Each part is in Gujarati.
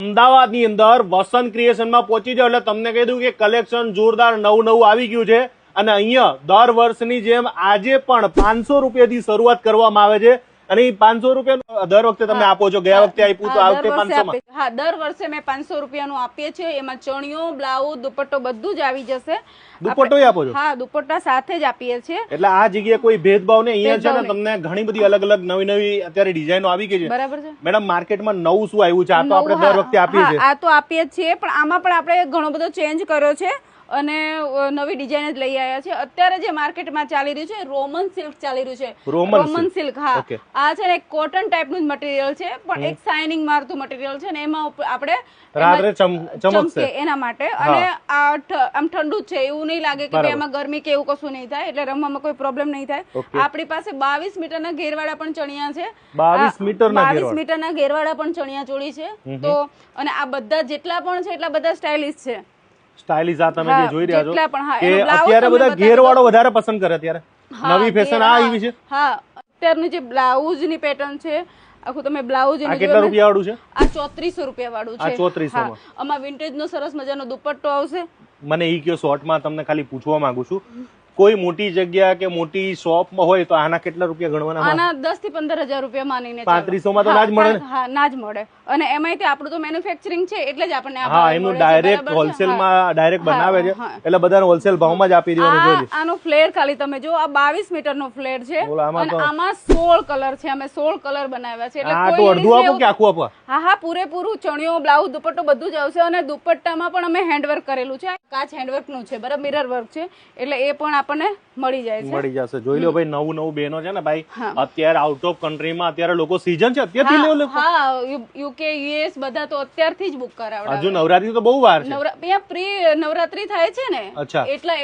અમદાવાદની અંદર વસંત ક્રિએશનમાં પહોંચી જાવ એટલે તમને કહી દઉં કે કલેક્શન જોરદાર નવું આવી ગયું છે અને અહીંયા દર વર્ષની જેમ આજે પણ 500 રૂપિયાથી શરૂઆત કરવામાં આવે છે અને 500 રૂપિયા દર વખતે તમે આપો છો. ગયા વખતે આપ્યું તો આ વખતે 500 માં. હા, દર વર્ષે મેં 500 રૂપિયાનું આપીએ છીએ. એમાં ચણિયો, બ્લાઉઝ, દુપટ્ટો બધું જ આવી જશે. દુપટ્ટો આપો છો? હા, દુપટ્ટા સાથે જ આપીએ છીએ. એટલે આ જગ્યાએ કોઈ ભેદભાવ નહીં. અહીંયા છે ને તમને ઘણી બધી અલગ અલગ નવી અત્યારે ડિઝાઇનો આવી ગઈ છે. બરાબર છે મેડમ, માર્કેટમાં નવું શું આવ્યું છે? આ તો આપણે દર વખતે આપીએ છીએ. આ તો આપીએ જ છીએ, પણ આમાં પણ આપણે ઘણો બધો ચેન્જ કર્યો છે અને નવી ડિઝાઇન જ લઈ આવ્યા છે. અત્યારે જે માર્કેટમાં ચાલી રહ્યું છે રોમન સિલ્ક ચાલી રહ્યું છે. Roman silk. હા, આ છે ને કોટન ટાઈપનું જ મટીરિયલ છે, પણ એક શાઇનિંગ મારતું મટીરિયલ છે ને એમાં આપણે રાત્રે ચમકશે એના માટે. અને આ આમ ઠંડુ જ છે, એવું નહીં લાગે કે એમાં ગરમી કે એવું કશું નહીં થાય, એટલે રમવામાં કોઈ પ્રોબ્લેમ નહીં થાય. આપણી પાસે 22 મીટરના ઘેરવાળા પણ ચણિયા છે. 22 મીટરના ઘેરવાળા પણ ચણિયા ચોળી છે. તો અને આ બધા જેટલા પણ છે એટલા બધા સ્ટાઇલિશ છે. સ્ટાઇલિશ આ તમે જે જોઈ રહ્યા છો કે અત્યારે બધા ઘેરવાળો વધારે પસંદ કરે. અત્યારે નવી ફેશન આ આવી છે. હા, અત્યારનું જે બ્લાઉઝ ની પેટર્ન છે આખું તમે બ્લાઉઝ આ કેટલા રૂપિયા વાળું છે? આ 3400 રૂપિયા વાળું છે. આ 3400 માં આમાં વિન્ટેજ નો સરસ મજાનો દુપટ્ટો આવશે. મને ઈ કયો શોર્ટમાં તમને ખાલી પૂછવા માંગુ છું, કોઈ મોટી જગ્યા કે મોટી શોપમાં હોય તો આના કેટલા રૂપિયા ગણવાના? આના 10 થી 15000 રૂપિયા માનીને 3500 માં તો ના જ મળે. હા, ના જ મળે. અને એમાંય આપણું તો મેન્યુફેક્ચરિંગ છે એટલે જ આપણને હા, એમનું ડાયરેક્ટ હોલસેલ માં ડાયરેક્ટ બનાવે છે એટલે બધાને હોલસેલ ભાવમાં જ આપી દેવાનું જોઈએ. આનો ફ્લેર ખાલી તમે જો, આ 22 મીટર નો ફ્લેર છે અને આમાં 16 કલર છે. અમે 16 કલર બનાવ્યા છે. એટલે આ તો અડધું આપો કે આખું આપો? હા હા, પૂરેપૂરું ચણિયો, બ્લાઉઝ, દુપટ્ટો બધું જ આવશે. અને દુપટ્ટામાં પણ અમે હેન્ડવર્ક કરેલું છે. કાચ હેન્ડવર્ક નું છે, બરાબર, મિરર વર્ક છે, એટલે એ પણ આપણને મળી જશે. જોઈ લો ભાઈ, નવું બહેનો છે ને ભાઈ, અત્યારે આઉટ ઓફ કન્ટ્રીમાં અત્યારે લોકો સીઝન છે અત્યારથી લે. હા, યુકે, યુએસ બધા તો અત્યારથી જ બુક કરાવડાવે. હજુ નવરાત્રી તો બહુ વાર છે. અહીંયા પ્રી નવરાત્રી થાય છે ને,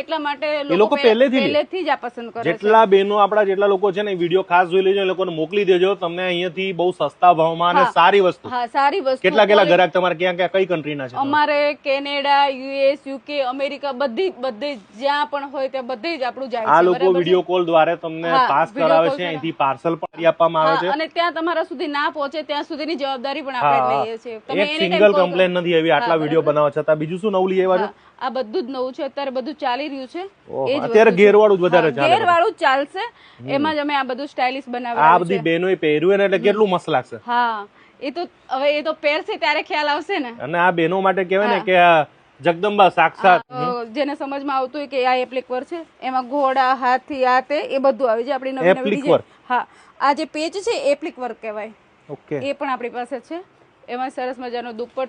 એટલા માટે લોકો પહેલેથી જ આ પસંદ કરે છે. જેટલા બહેનો આપડા જેટલા લોકો છે ને વિડીયો ખાસ જોઈ લેજો, એ લોકોને મોકલી દેજો. તમને અહીંયાથી બહુ સસ્તા ભાવમાં અને સારી વસ્તુ. હા, સારી વસ્તુ. કેટલા ગ્રાહક તમારે ક્યાં કઈ કન્ટ્રીના છે? અમારે કેનેડા, યુએસ, યુકે, અમેરિકા બધી જ્યાં પણ હોય ત્યાં બધી જ આપણું જાય છે. આ લોકો વિડીયો કોલ દ્વારા તમને પાસ કરાવે છે, અહીંથી પાર્સલ પણ આપવામાં આવે છે અને ત્યાં તમારા સુધી ના પહોંચે ત્યાં સુધીની જવાબદારી પણ આપણે લઈએ છીએ. તમે એક સિંગલ કમ્પ્લેન નથી આવી આટલા વિડીયો બનાવવા છતાં. બીજું શું નવું લઈ આવ્યા છો? આ બધું જ નવું છે, અત્યારે બધું ચાલી રહ્યું છે. અત્યારે ઘેરવાળું જ વધારે ચાલે. ઘેરવાળું જ ચાલશે, એમાં જ અમે આ બધું સ્ટાઇલિશ બનાવ્યું. આ બધી બહેનોએ પહેર્યું એટલે કેટલું મસ્ત લાગશે. હા, એ તો હવે એ તો પહેરશે ત્યારે ખ્યાલ આવશે ને. અને આ બહેનો માટે કહેવાય ને કે જગદંબા સાક્ષાત. જેને સમજમાં આવતું હોય કે આ એપ્લિક વર્ક છે, એમાં ઘોડા, હાથી, આ તે એ બધું આવી જાય. આપણી નવી ડિઝાઇન. હા, આ જે પેજ છે એપ્લિક વર્ક કહેવાય. એ પણ આપણી પાસે છે. એમાં સરસ મજાનો દુપટ્ટો